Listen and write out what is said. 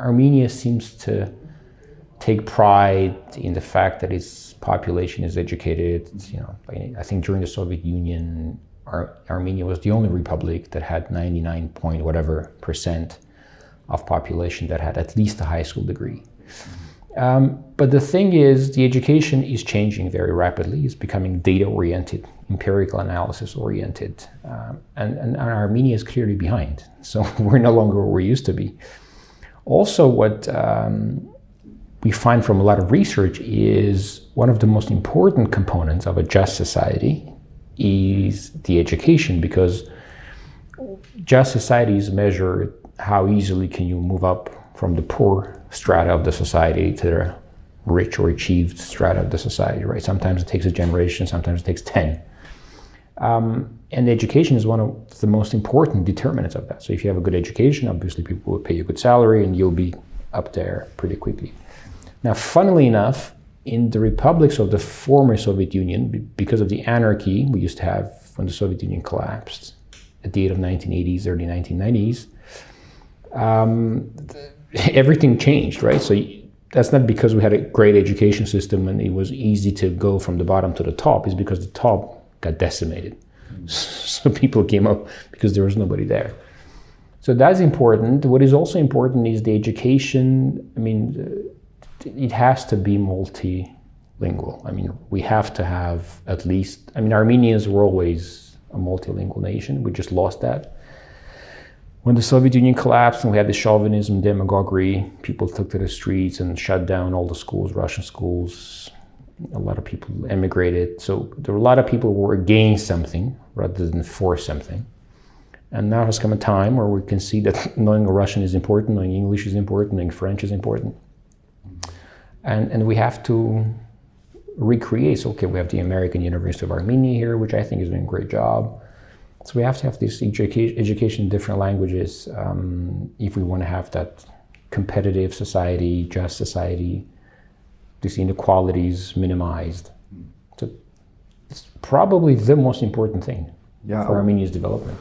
Armenia seems to take pride in the fact that its population is educated. I think during the Soviet Union, Armenia was the only republic that had 99 point whatever % of population that had at least a high school degree. But the thing is, the education is changing very rapidly. It's becoming data-oriented, empirical analysis-oriented, and Armenia is clearly behind. So we're no longer where we used to be. Also, what we find from a lot of research is one of the most important components of a just society is the education, because just societies measure how easily can you move up from the poor strata of the society to the rich or achieved strata of the society, right? Sometimes it takes a generation, sometimes it takes 10. And education is one of the most important determinants of that. So if you have a good education, obviously people will pay you a good salary and you'll be up there pretty quickly. Now, funnily enough, in the republics of the former Soviet Union, because of the anarchy we used to have when the Soviet Union collapsed at the end of 1980s, early 1990s, everything changed, right? So that's not because we had a great education system and it was easy to go from the bottom to the top. It's because the top got decimated. So people came up because there was nobody there. So that's important. What is also important is the education. I mean, it has to be multilingual. I mean, we have to have at least, Armenians were always a multilingual nation. We just lost that. When the Soviet Union collapsed and we had the chauvinism, demagoguery, people took to the streets and shut down all the schools, Russian schools. A lot of people emigrated. So there were a lot of people who were against something rather than for something. And now has come a time where we can see that knowing Russian is important, knowing English is important, knowing French is important. And we have to recreate. So, okay, we have the American University of Armenia here, which I think is doing a great job. So we have to have this education in different languages if we want to have that competitive society, just society, these inequalities minimized. So it's probably the most important thing for Armenia's development.